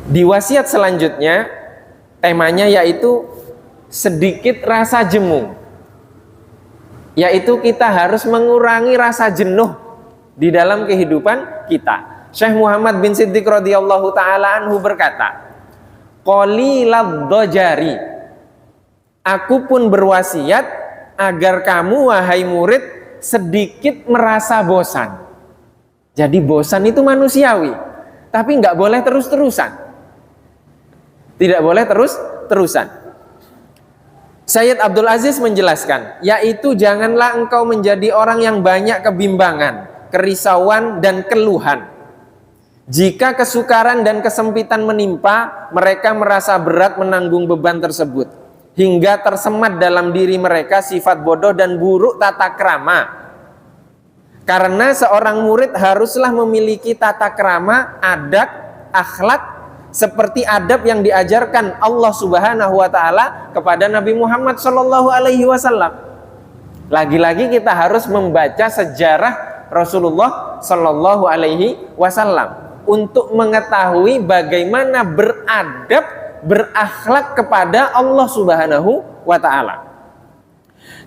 Di wasiat selanjutnya temanya yaitu sedikit rasa jemu, yaitu kita harus mengurangi rasa jenuh di dalam kehidupan kita. Syekh Muhammad bin Siddiq radhiyallahu taala anhu berkata, qalilad dajari, aku pun berwasiat agar kamu wahai murid sedikit merasa bosan. Jadi bosan itu manusiawi, tapi nggak boleh terus-terusan. Tidak boleh terus-terusan. Sayyid Abdul Aziz menjelaskan, yaitu janganlah engkau menjadi orang yang banyak kebimbangan, kerisauan dan keluhan. Jika kesukaran dan kesempitan menimpa, mereka merasa berat menanggung beban tersebut, hingga tersemat dalam diri mereka sifat bodoh dan buruk tata krama. Karena seorang murid haruslah memiliki tata krama, adab, akhlak, seperti adab yang diajarkan Allah Subhanahu wa taala kepada Nabi Muhammad sallallahu alaihi wasallam. Lagi-lagi kita harus membaca sejarah Rasulullah sallallahu alaihi wasallam untuk mengetahui bagaimana beradab, berakhlak kepada Allah Subhanahu wa taala.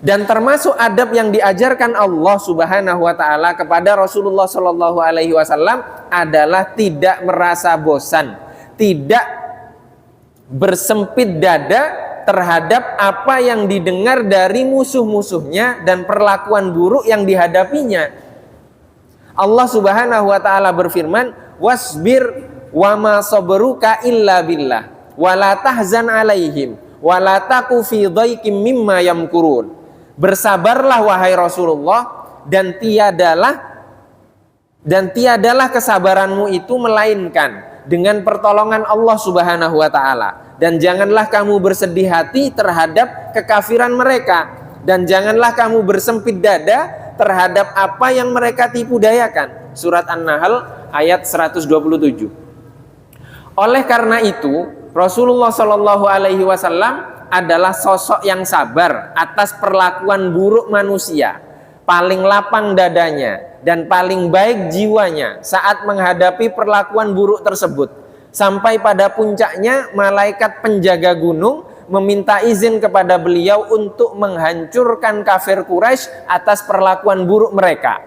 Dan termasuk adab yang diajarkan Allah Subhanahu wa taala kepada Rasulullah sallallahu alaihi wasallam adalah tidak merasa bosan, tidak bersempit dada terhadap apa yang didengar dari musuh-musuhnya dan perlakuan buruk yang dihadapinya. Allah Subhanahu wa taala berfirman, wasbir wa ma sabruka illa billah wa la tahzan alaihim wa la taku fi dhaikim mimma yamkurun. Bersabarlah wahai Rasulullah, dan tiadalah kesabaranmu itu melainkan dengan pertolongan Allah Subhanahu wa taala, dan janganlah kamu bersedih hati terhadap kekafiran mereka, dan janganlah kamu bersempit dada terhadap apa yang mereka tipu dayakan. Surat An-Nahl ayat 127. Oleh karena itu, Rasulullah Shallallahu alaihi wasallam adalah sosok yang sabar atas perlakuan buruk manusia, paling lapang dadanya dan paling baik jiwanya saat menghadapi perlakuan buruk tersebut. Sampai pada puncaknya malaikat penjaga gunung meminta izin kepada beliau untuk menghancurkan kafir Quraisy atas perlakuan buruk mereka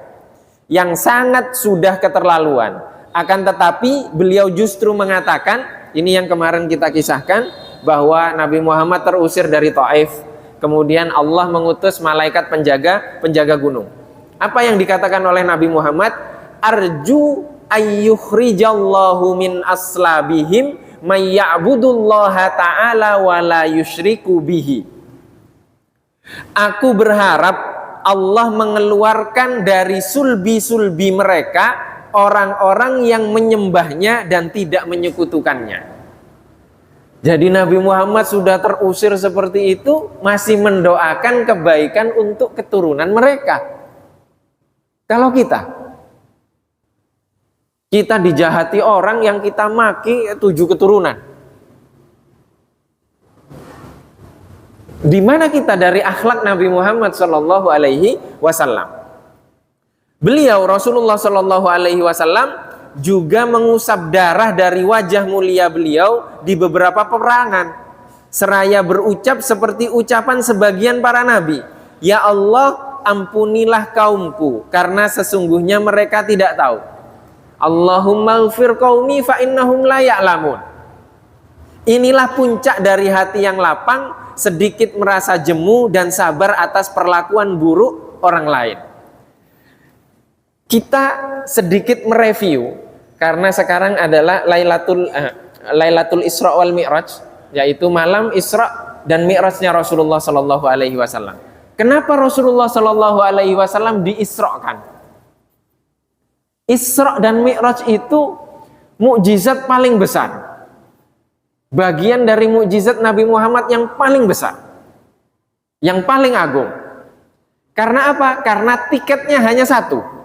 yang sangat sudah keterlaluan. Akan tetapi beliau justru mengatakan, ini yang kemarin kita kisahkan, bahwa Nabi Muhammad terusir dari Taif, kemudian Allah mengutus malaikat penjaga gunung. Apa yang dikatakan oleh Nabi Muhammad? Arju ayyukhrijallahu min aslabihim may ya'budullaha ta'ala wa la yusyriku bihi. Aku berharap Allah mengeluarkan dari sulbi-sulbi mereka orang-orang yang menyembahnya dan tidak menyekutukannya. Jadi Nabi Muhammad sudah terusir seperti itu, masih mendoakan kebaikan untuk keturunan mereka. Kalau kita dijahati orang yang kita maki 7 keturunan. Di mana kita dari akhlak Nabi Muhammad sallallahu alaihi wasallam? Beliau Rasulullah sallallahu alaihi wasallam juga mengusap darah dari wajah mulia beliau di beberapa peperangan, seraya berucap seperti ucapan sebagian para nabi, ya Allah, ampunilah kaumku karena sesungguhnya mereka tidak tahu. Allahumma ighfir qaumi fa innahum la ya'lamun. Inilah puncak dari hati yang lapang, sedikit merasa jemu dan sabar atas perlakuan buruk orang lain. Kita sedikit mereview, karena sekarang adalah Lailatul Isra wal Mi'raj, yaitu malam Isra dan Mi'rajnya Rasulullah sallallahu alaihi wasallam. Kenapa Rasulullah sallallahu alaihi wasallam diisrakan? Isra dan Mi'raj itu mukjizat paling besar. Bagian dari mukjizat Nabi Muhammad yang paling besar, yang paling agung. Karena apa? Karena tiketnya hanya satu.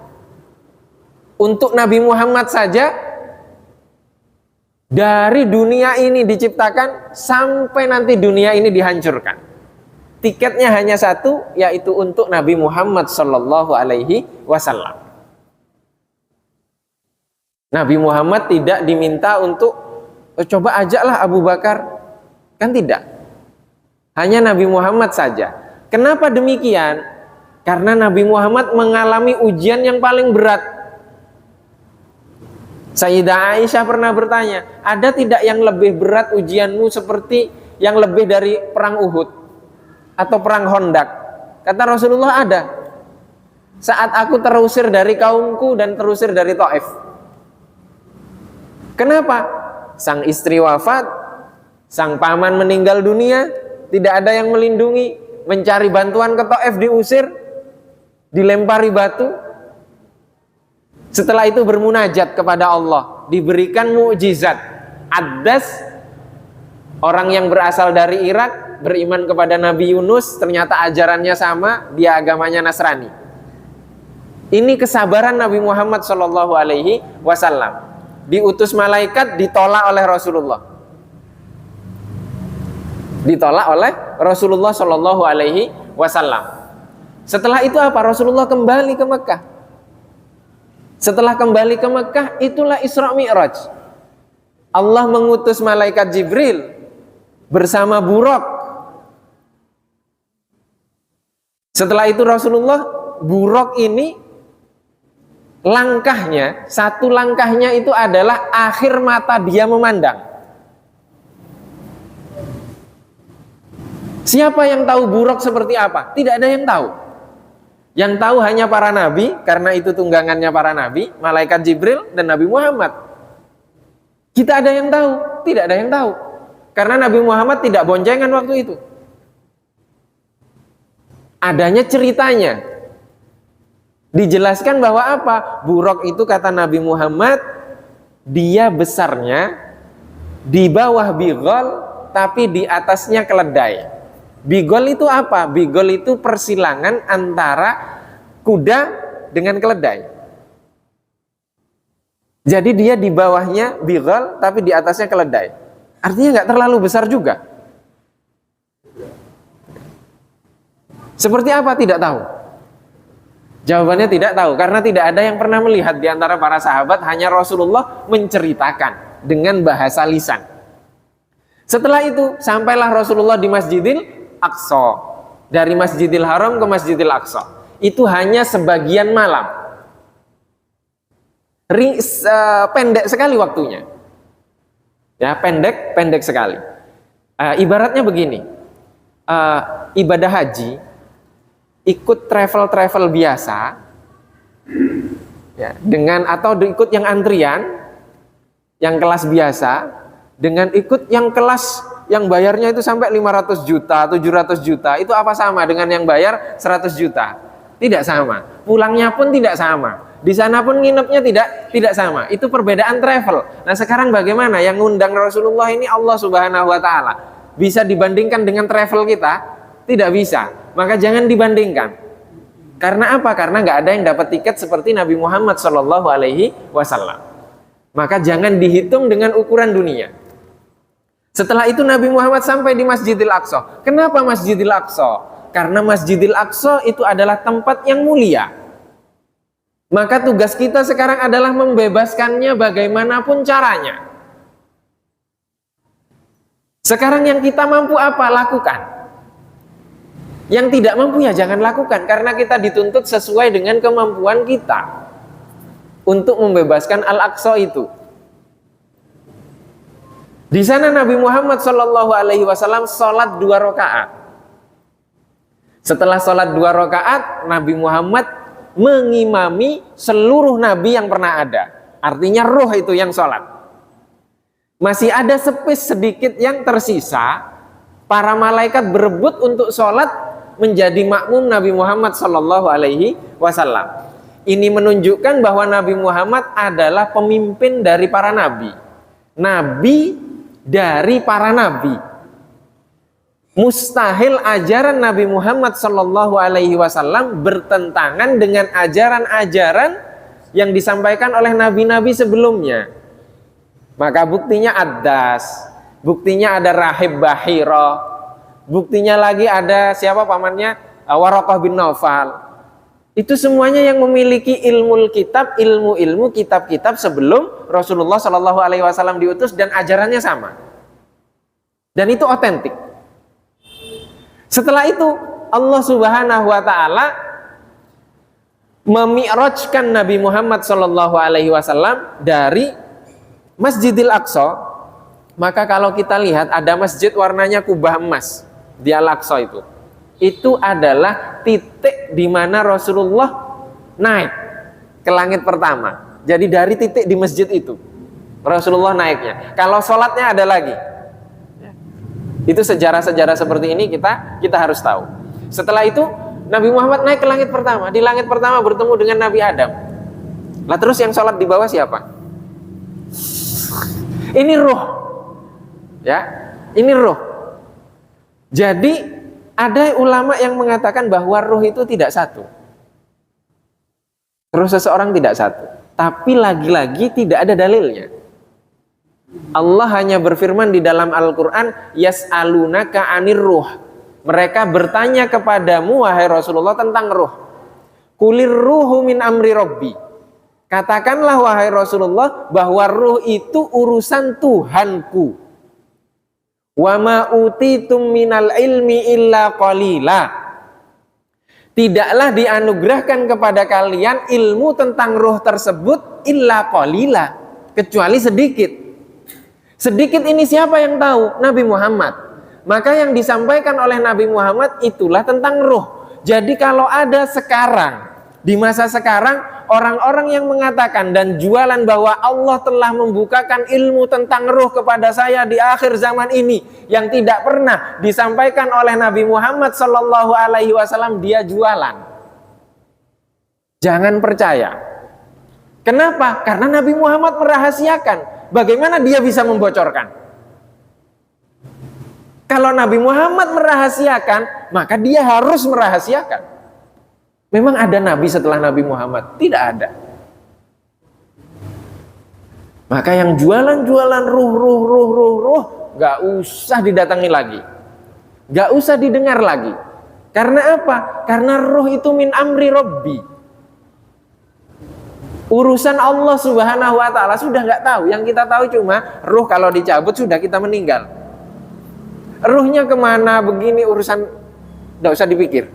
Untuk Nabi Muhammad saja, dari dunia ini diciptakan sampai nanti dunia ini dihancurkan, tiketnya hanya satu, yaitu untuk Nabi Muhammad sallallahu alaihi wasallam. Nabi Muhammad tidak diminta untuk Coba ajaklah Abu Bakar. Kan tidak. Hanya Nabi Muhammad saja. Kenapa demikian? Karena Nabi Muhammad mengalami ujian yang paling berat. Sayyidah Aisyah pernah bertanya, ada tidak yang lebih berat ujianmu seperti yang lebih dari perang Uhud atau perang Khandaq? Kata Rasulullah, ada. Saat aku terusir dari kaumku dan terusir dari Taif. Kenapa? Sang istri wafat, sang paman meninggal dunia, tidak ada yang melindungi, mencari bantuan ke Taif, diusir, dilempari batu. Setelah itu bermunajat kepada Allah, diberikan mukjizat. Addas, orang yang berasal dari Irak, beriman kepada Nabi Yunus, ternyata ajarannya sama, dia agamanya Nasrani. Ini kesabaran Nabi Muhammad SAW. Diutus malaikat, ditolak oleh Rasulullah. Ditolak oleh Rasulullah SAW. Setelah itu apa? Rasulullah kembali ke Mekah. Setelah kembali ke Mekah, itulah Isra Mi'raj. Allah mengutus malaikat Jibril bersama Buraq. Setelah itu Rasulullah, Buraq ini langkahnya, satu langkahnya itu adalah akhir mata dia memandang. Siapa yang tahu Buraq seperti apa? Tidak ada yang tahu. Yang tahu hanya para nabi, karena itu tunggangannya para nabi, malaikat Jibril dan Nabi Muhammad. Kita ada yang tahu? Tidak ada yang tahu. Karena Nabi Muhammad tidak boncengan waktu itu. Adanya ceritanya. Dijelaskan bahwa apa? Buraq itu kata Nabi Muhammad, dia besarnya di bawah bigol, tapi di atasnya keledai. Bigol itu apa? Bigol itu persilangan antara kuda dengan keledai. Jadi dia di bawahnya bigol, tapi di atasnya keledai. Artinya nggak terlalu besar juga. Seperti apa? Tidak tahu. Jawabannya tidak tahu, karena tidak ada yang pernah melihat di antara para sahabat, hanya Rasulullah menceritakan dengan bahasa lisan. Setelah itu, sampailah Rasulullah di Masjidil Aqsa. Dari Masjidil Haram ke Masjidil Aqsa. Itu hanya sebagian malam. Pendek sekali waktunya. Ya, pendek sekali. Ibaratnya begini. Ibadah haji ikut travel biasa ya, dengan atau ikut yang antrian yang kelas biasa dengan ikut yang kelas yang bayarnya itu sampai 500 juta, 700 juta, itu apa sama dengan yang bayar 100 juta? Tidak sama. Pulangnya pun tidak sama. Di sana pun nginepnya tidak sama. Itu perbedaan travel. Nah, sekarang bagaimana? Yang ngundang Rasulullah ini Allah Subhanahu wa taala. Bisa dibandingkan dengan travel kita? Tidak bisa. Maka jangan dibandingkan. Karena apa? Karena nggak ada yang dapat tiket seperti Nabi Muhammad SAW. Maka jangan dihitung dengan ukuran dunia. Setelah itu Nabi Muhammad sampai di Masjidil Aqsa. Kenapa Masjidil Aqsa? Karena Masjidil Aqsa itu adalah tempat yang mulia. Maka tugas kita sekarang adalah membebaskannya bagaimanapun caranya. Sekarang yang kita mampu apa? Lakukan. Yang tidak mampu ya jangan lakukan, karena kita dituntut sesuai dengan kemampuan kita untuk membebaskan Al-Aqsa itu. Di sana Nabi Muhammad SAW sholat 2 rakaat. Setelah sholat 2 rakaat, Nabi Muhammad mengimami seluruh nabi yang pernah ada. Artinya ruh itu yang sholat. Masih ada space sedikit yang tersisa. Para malaikat berebut untuk sholat menjadi makmum Nabi Muhammad SAW. Ini menunjukkan bahwa Nabi Muhammad adalah pemimpin dari para nabi. Nabi dari para nabi. Mustahil ajaran Nabi Muhammad SAW bertentangan dengan ajaran-ajaran yang disampaikan oleh nabi-nabi sebelumnya. Maka buktinya Addas, buktinya ada Rahib Bahira, buktinya lagi ada siapa pamannya? Waraqah bin Naufal. Itu semuanya yang memiliki ilmu kitab, ilmu kitab-kitab sebelum Rasulullah Shallallahu Alaihi Wasallam diutus, dan ajarannya sama. Dan itu otentik. Setelah itu Allah Subhanahu Wa Taala memi'rajkan Nabi Muhammad Shallallahu Alaihi Wasallam dari Masjidil Aqsa. Maka kalau kita lihat ada masjid warnanya kubah emas di Al-Aqsa itu adalah titik di mana Rasulullah naik ke langit pertama. Jadi dari titik di masjid itu Rasulullah naiknya. Kalau sholatnya ada lagi. Itu sejarah-sejarah seperti ini kita harus tahu. Setelah itu Nabi Muhammad naik ke langit pertama. Di langit pertama bertemu dengan Nabi Adam. Lah terus yang sholat di bawah siapa? Ini ruh. Ya, ini ruh. Jadi ada ulama yang mengatakan bahwa ruh itu tidak satu. Ruh seseorang tidak satu. Tapi lagi-lagi tidak ada dalilnya. Allah hanya berfirman di dalam Al-Quran, yas'alunaka 'anir ruh. Mereka bertanya kepadamu, wahai Rasulullah, tentang ruh. Kulir ruhu min amri rabbi. Katakanlah, wahai Rasulullah, bahwa ruh itu urusan Tuhanku. Wa ma utitum minal ilmi illa qalila. Tidaklah dianugerahkan kepada kalian ilmu tentang ruh tersebut illa qalila, kecuali sedikit. Sedikit ini siapa yang tahu? Nabi Muhammad. Maka yang disampaikan oleh Nabi Muhammad itulah tentang ruh. Jadi kalau ada sekarang, di masa sekarang, orang-orang yang mengatakan dan jualan bahwa Allah telah membukakan ilmu tentang ruh kepada saya di akhir zaman ini yang tidak pernah disampaikan oleh Nabi Muhammad Sallallahu Alaihi Wasallam, dia jualan. Jangan percaya. Kenapa? Karena Nabi Muhammad merahasiakan. Bagaimana dia bisa membocorkan? Kalau Nabi Muhammad merahasiakan, maka dia harus merahasiakan. Memang ada nabi setelah Nabi Muhammad? Tidak ada. Maka yang jualan-jualan ruh, gak usah didatangi lagi. Gak usah didengar lagi. Karena apa? Karena ruh itu min amri rabbi. Urusan Allah Subhanahu Wa Ta'ala sudah gak tahu. Yang kita tahu cuma ruh kalau dicabut sudah kita meninggal. Ruhnya kemana, begini urusan, gak usah dipikir.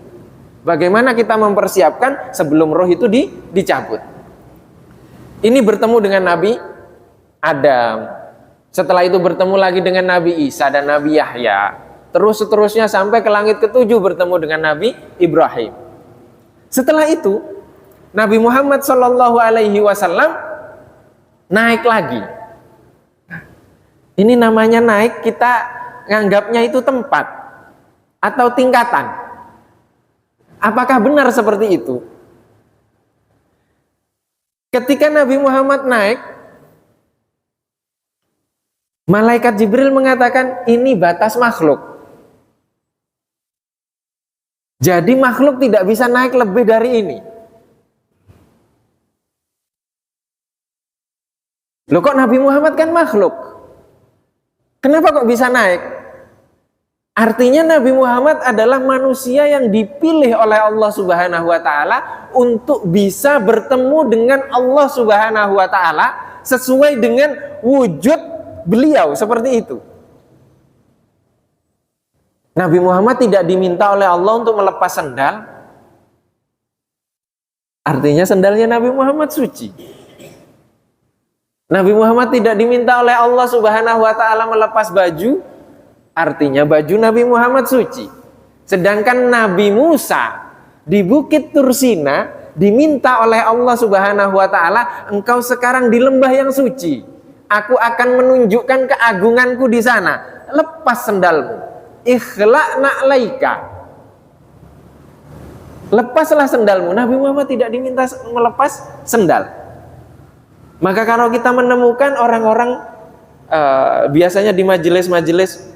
Bagaimana kita mempersiapkan sebelum roh itu dicabut. Ini bertemu dengan Nabi Adam. Setelah itu bertemu lagi dengan Nabi Isa dan Nabi Yahya. Terus seterusnya sampai ke langit ketujuh bertemu dengan Nabi Ibrahim. Setelah itu Nabi Muhammad Shallallahu Alaihi Wasallam naik lagi. Ini namanya naik, kita nganggapnya itu tempat atau tingkatan. Apakah benar seperti itu? Ketika Nabi Muhammad naik, malaikat Jibril mengatakan ini batas makhluk. Jadi makhluk tidak bisa naik lebih dari ini. Loh, kok Nabi Muhammad kan makhluk? Kenapa kok bisa naik? Artinya Nabi Muhammad adalah manusia yang dipilih oleh Allah Subhanahu Wa Ta'ala untuk bisa bertemu dengan Allah Subhanahu Wa Ta'ala sesuai dengan wujud beliau, seperti itu. Nabi Muhammad tidak diminta oleh Allah untuk melepas sendal. Artinya sendalnya Nabi Muhammad suci. Nabi Muhammad tidak diminta oleh Allah Subhanahu Wa Ta'ala melepas baju. Artinya baju Nabi Muhammad suci. Sedangkan Nabi Musa di Bukit Tursina diminta oleh Allah Subhanahu Wa Ta'ala, engkau sekarang di lembah yang suci. Aku akan menunjukkan keagunganku di sana. Lepas sendalmu. Ikhlaq na'laika. Lepaslah sendalmu. Nabi Muhammad tidak diminta melepas sendal. Maka kalau kita menemukan orang-orang biasanya di majelis-majelis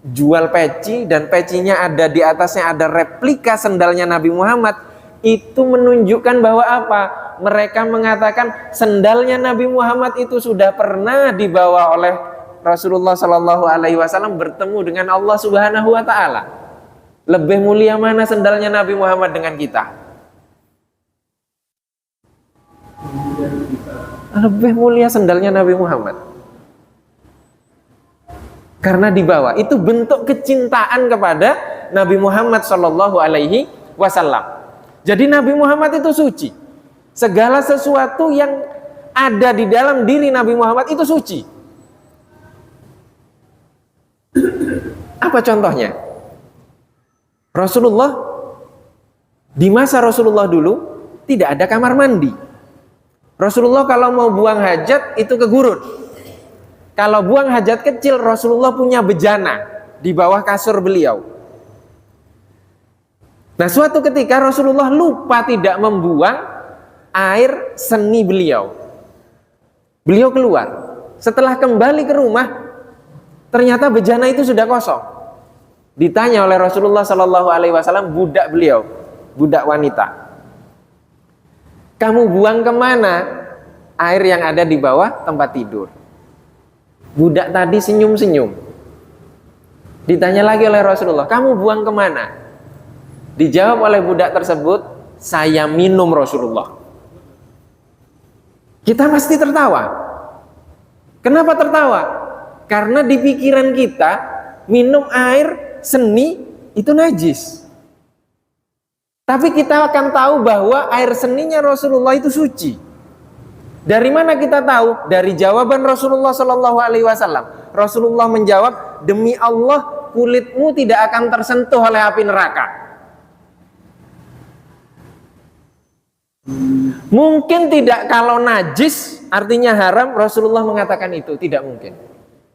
jual peci dan pecinya ada di atasnya ada replika sendalnya Nabi Muhammad, itu menunjukkan bahwa apa? Mereka mengatakan sendalnya Nabi Muhammad itu sudah pernah dibawa oleh Rasulullah Shallallahu Alaihi Wasallam bertemu dengan Allah Subhanahu Wa Ta'ala. Lebih mulia mana sendalnya Nabi Muhammad dengan kita? lebih mulia sendalnya Nabi Muhammad. Karena di bawah itu bentuk kecintaan kepada Nabi Muhammad Shallallahu Alaihi Wasallam. Jadi Nabi Muhammad itu suci. Segala sesuatu yang ada di dalam diri Nabi Muhammad itu suci. Apa contohnya? Rasulullah, di masa Rasulullah dulu tidak ada kamar mandi. Rasulullah kalau mau buang hajat itu ke gurun. Kalau buang hajat kecil, Rasulullah punya bejana di bawah kasur beliau. Nah, suatu ketika Rasulullah lupa tidak membuang air seni beliau. Beliau keluar. Setelah kembali ke rumah, ternyata bejana itu sudah kosong. Ditanya oleh Rasulullah Shallallahu Alaihi Wasallam, budak beliau, budak wanita, kamu buang kemana air yang ada di bawah tempat tidur? Budak tadi senyum-senyum. Ditanya lagi oleh Rasulullah, kamu buang kemana? Dijawab oleh budak tersebut, saya minum Rasulullah. Kita pasti tertawa. Kenapa tertawa? Karena di pikiran kita minum air seni itu najis. Tapi kita akan tahu bahwa air seninya Rasulullah itu suci. Dari mana kita tahu? Dari jawaban Rasulullah Shallallahu Alaihi Wasallam. Rasulullah menjawab, demi Allah kulitmu tidak akan tersentuh oleh api neraka. Mungkin tidak kalau najis artinya haram, Rasulullah mengatakan itu tidak mungkin.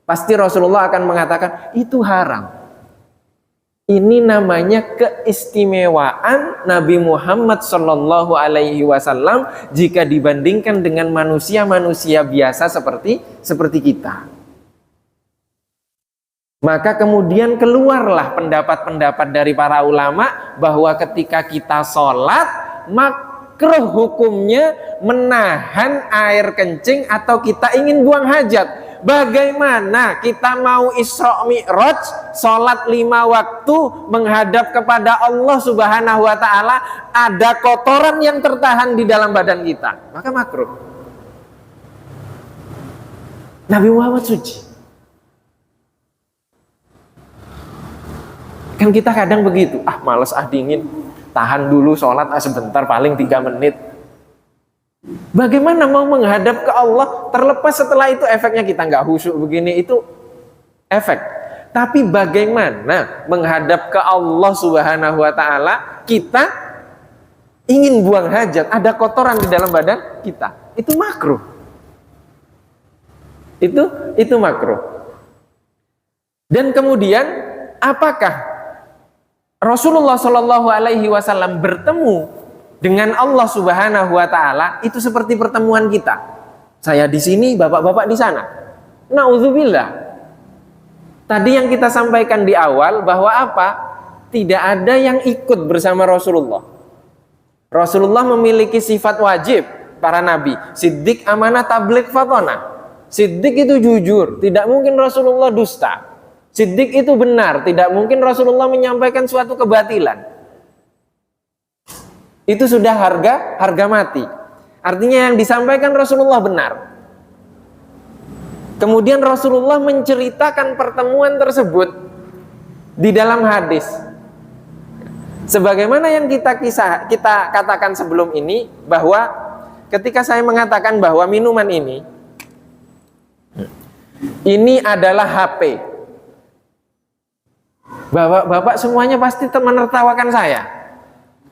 Pasti Rasulullah akan mengatakan itu haram. Ini namanya keistimewaan Nabi Muhammad Shallallahu Alaihi Wasallam jika dibandingkan dengan manusia-manusia biasa seperti kita. Maka kemudian keluarlah pendapat-pendapat dari para ulama bahwa ketika kita sholat, makruh hukumnya menahan air kencing atau kita ingin buang hajat. Bagaimana kita mau Isra Mi'raj, sholat 5 waktu menghadap kepada Allah Subhanahu wa Ta'ala, ada kotoran yang tertahan di dalam badan kita, maka makruh. Nabi Muhammad suci. Kan kita kadang begitu, males dingin, tahan dulu sholat sebentar, paling 3 menit. Bagaimana mau menghadap ke Allah, terlepas setelah itu efeknya kita nggak khusyuk begini, itu efek. Tapi bagaimana menghadap ke Allah Subhanahu wa Ta'ala, kita ingin buang hajat, ada kotoran di dalam badan kita, itu makruh. Itu makruh. Dan kemudian apakah Rasulullah Shallallahu Alaihi Wasallam bertemu dengan Allah Subhanahu wa Ta'ala itu seperti pertemuan kita? Saya di sini, bapak-bapak di sana. Nauzubillah. Tadi yang kita sampaikan di awal bahwa apa? Tidak ada yang ikut bersama Rasulullah. Rasulullah memiliki sifat wajib para nabi. Siddiq, amanah, tabligh, fatonah. Siddiq itu jujur, tidak mungkin Rasulullah dusta. Siddiq itu benar, tidak mungkin Rasulullah menyampaikan suatu kebatilan. Itu sudah harga mati. Artinya yang disampaikan Rasulullah benar. Kemudian Rasulullah menceritakan pertemuan tersebut di dalam hadis. Sebagaimana yang kita katakan sebelum ini, bahwa ketika saya mengatakan bahwa minuman ini adalah HP. Bapak semuanya pasti menertawakan saya.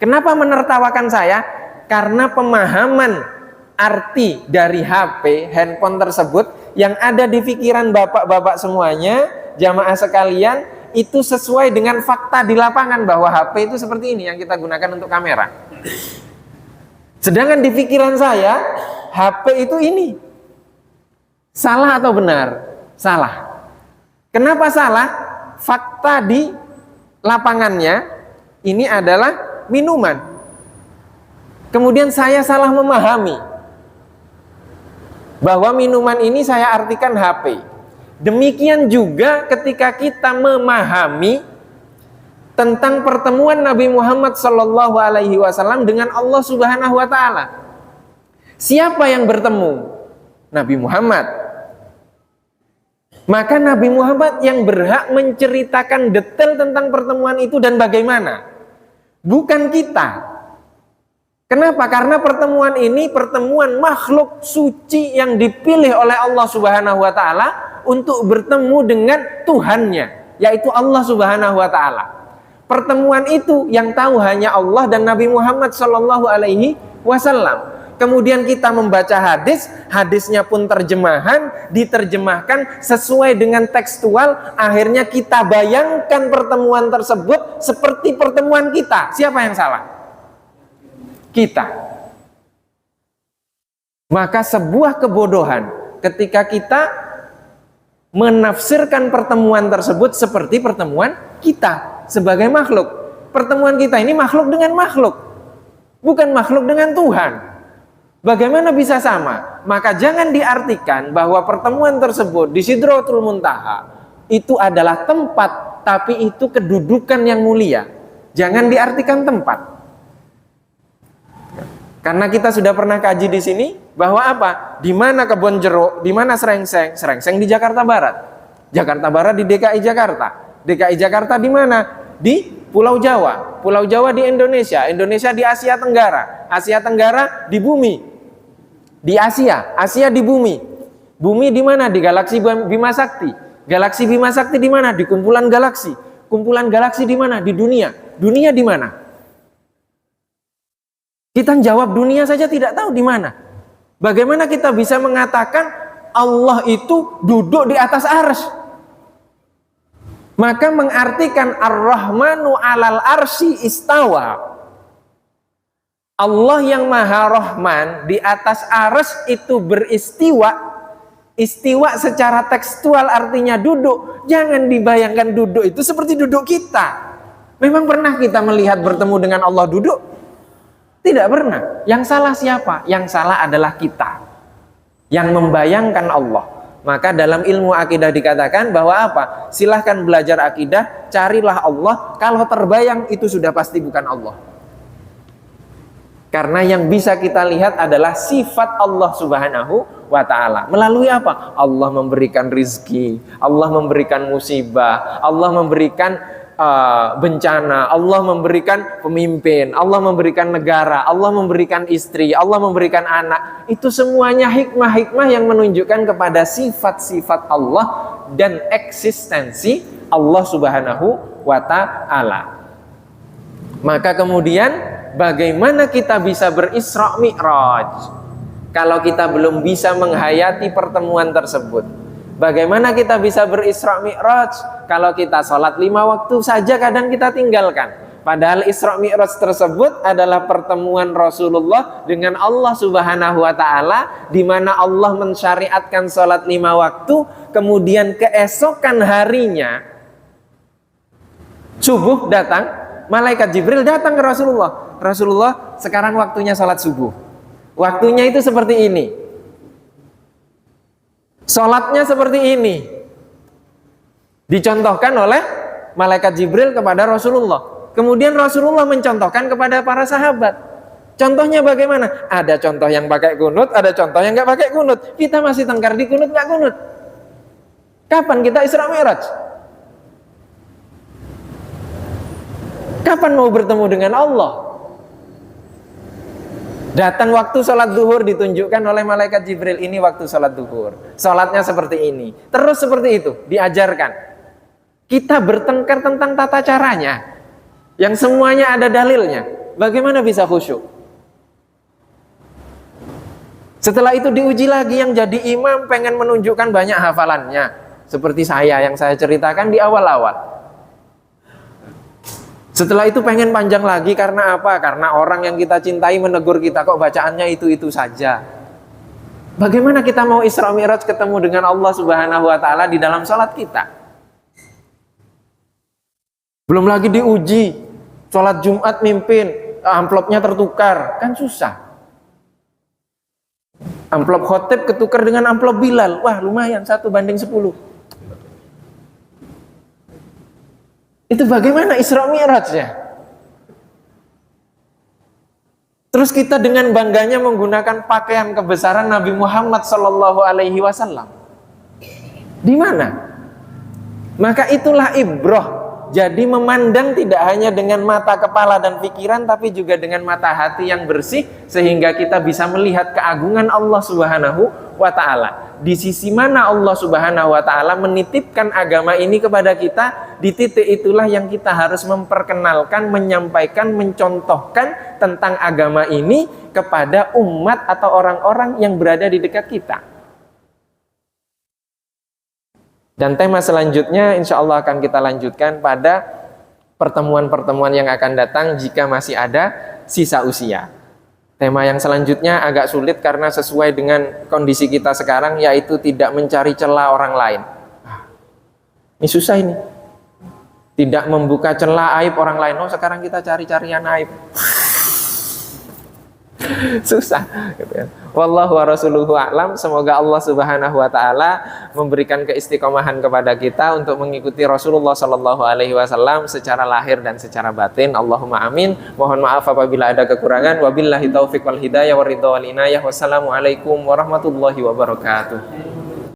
Kenapa menertawakan saya? Karena pemahaman arti dari HP, handphone tersebut yang ada di pikiran bapak-bapak semuanya, jamaah sekalian, itu sesuai dengan fakta di lapangan bahwa HP itu seperti ini yang kita gunakan untuk kamera. Sedangkan di pikiran saya, HP itu ini. Salah atau benar? Salah. Kenapa salah? Fakta di lapangannya ini adalah minuman. Kemudian saya salah memahami bahwa minuman ini saya artikan HP. Demikian juga ketika kita memahami tentang pertemuan Nabi Muhammad Shallallahu Alaihi Wasallam dengan Allah Subhanahu Wa Taala. Siapa yang bertemu? Nabi Muhammad. Maka Nabi Muhammad yang berhak menceritakan detail tentang pertemuan itu dan bagaimana, bukan kita. Kenapa? Karena pertemuan ini pertemuan makhluk suci yang dipilih oleh Allah Subhanahu wa taala untuk bertemu dengan Tuhannya, yaitu Allah Subhanahu wa taala. Pertemuan itu yang tahu hanya Allah dan Nabi Muhammad sallallahu alaihi wasallam. Kemudian kita membaca hadis, hadisnya pun terjemahan, diterjemahkan sesuai dengan tekstual. Akhirnya kita bayangkan pertemuan tersebut seperti pertemuan kita. Siapa yang salah? Kita. Maka sebuah kebodohan ketika kita menafsirkan pertemuan tersebut seperti pertemuan kita sebagai makhluk. Pertemuan kita ini makhluk dengan makhluk, bukan makhluk dengan Tuhan. Bagaimana bisa sama? Maka jangan diartikan bahwa pertemuan tersebut di Sidratul Muntaha itu adalah tempat, tapi itu kedudukan yang mulia. Jangan diartikan tempat. Karena kita sudah pernah kaji di sini bahwa apa? Di mana kebun jeruk, di mana serengseng? Serengseng di Jakarta Barat. Jakarta Barat di DKI Jakarta. DKI Jakarta di mana? Di Pulau Jawa. Pulau Jawa di Indonesia. Indonesia di Asia Tenggara. Asia Tenggara di bumi. Di Asia, Asia di bumi. Bumi di mana? Di galaksi Bima Sakti. Galaksi Bima Sakti di mana? Di kumpulan galaksi. Kumpulan galaksi di mana? Di dunia. Dunia di mana? Kita jawab dunia saja tidak tahu di mana. Bagaimana kita bisa mengatakan Allah itu duduk di atas arsy? Maka mengartikan Ar-Rahmanu 'alal arsy istawa. Allah yang Maha Rahman di atas arsy itu beristiwa. Istiwa secara tekstual artinya duduk. Jangan dibayangkan duduk itu seperti duduk kita. Memang pernah kita melihat bertemu dengan Allah duduk? Tidak pernah. Yang salah siapa? Yang salah adalah kita yang membayangkan Allah. Maka dalam ilmu akidah dikatakan bahwa apa? Silahkan belajar akidah, carilah Allah. Kalau terbayang itu sudah pasti bukan Allah. Karena yang bisa kita lihat adalah sifat Allah Subhanahu wa ta'ala. Melalui apa? Allah memberikan rizki, Allah memberikan musibah, Allah memberikan bencana, Allah memberikan pemimpin, Allah memberikan negara, Allah memberikan istri, Allah memberikan anak. Itu semuanya hikmah-hikmah yang menunjukkan kepada sifat-sifat Allah dan eksistensi Allah Subhanahu wa ta'ala. Maka kemudian bagaimana kita bisa berisra mi'raj kalau kita belum bisa menghayati pertemuan tersebut? Bagaimana kita bisa berisra mi'raj kalau kita sholat 5 waktu saja kadang kita tinggalkan? Padahal isra mi'raj tersebut adalah pertemuan Rasulullah dengan Allah Subhanahu wa ta'ala, di mana Allah mensyariatkan sholat 5 waktu. Kemudian keesokan harinya subuh datang, malaikat Jibril datang ke Rasulullah. Rasulullah, sekarang waktunya sholat subuh. Waktunya itu seperti ini. Sholatnya seperti ini. Dicontohkan oleh malaikat Jibril kepada Rasulullah. Kemudian Rasulullah mencontohkan kepada para sahabat. Contohnya bagaimana? Ada contoh yang pakai kunut, ada contoh yang nggak pakai kunut. Kita masih tengkar di kunut nggak kunut. Kapan kita Isra Mi'raj? Kapan mau bertemu dengan Allah? Datang waktu sholat duhur ditunjukkan oleh malaikat Jibril, ini waktu sholat duhur. Sholatnya seperti ini. Terus seperti itu, diajarkan. Kita bertengkar tentang tata caranya, yang semuanya ada dalilnya. Bagaimana bisa khusyuk? Setelah itu diuji lagi, yang jadi imam pengen menunjukkan banyak hafalannya. Seperti saya yang saya ceritakan di awal-awal. Setelah itu pengen panjang lagi, karena apa? Karena orang yang kita cintai menegur kita, kok bacaannya itu-itu saja. Bagaimana kita mau Isra Mi'raj ketemu dengan Allah Subhanahu wa ta'ala di dalam sholat kita? Belum lagi diuji, sholat Jumat mimpin, amplopnya tertukar, kan susah. Amplop khotib ketukar dengan amplop Bilal, wah lumayan 1:10. Itu bagaimana Isra Mi'rajnya? Terus kita dengan bangganya menggunakan pakaian kebesaran Nabi Muhammad Sallallahu Alaihi Wasallam. Di mana? Maka itulah ibroh. Jadi memandang tidak hanya dengan mata kepala dan pikiran, tapi juga dengan mata hati yang bersih, sehingga kita bisa melihat keagungan Allah Subhanahu wa Ta'ala. Di sisi mana Allah Subhanahu wa Ta'ala menitipkan agama ini kepada kita, di titik itulah yang kita harus memperkenalkan, menyampaikan, mencontohkan tentang agama ini kepada umat atau orang-orang yang berada di dekat kita. Dan tema selanjutnya insya Allah akan kita lanjutkan pada pertemuan-pertemuan yang akan datang jika masih ada sisa usia. Tema yang selanjutnya agak sulit karena sesuai dengan kondisi kita sekarang, yaitu tidak mencari celah orang lain. Ini susah ini. Tidak membuka celah aib orang lain. Oh, sekarang kita cari-carian aib. Susah gitu ya. Wallahu wa rasuluhu a'lam. Semoga Allah Subhanahu wa Ta'ala memberikan keistiqomahan kepada kita untuk mengikuti Rasulullah Sallallahu Alaihi Wasallam secara lahir dan secara batin. Allahumma amin. Mohon maaf apabila ada kekurangan. Wabillahi taufiq wal hidayah wa ridha wal inayah. Wassalamualaikum warahmatullahi wabarakatuh.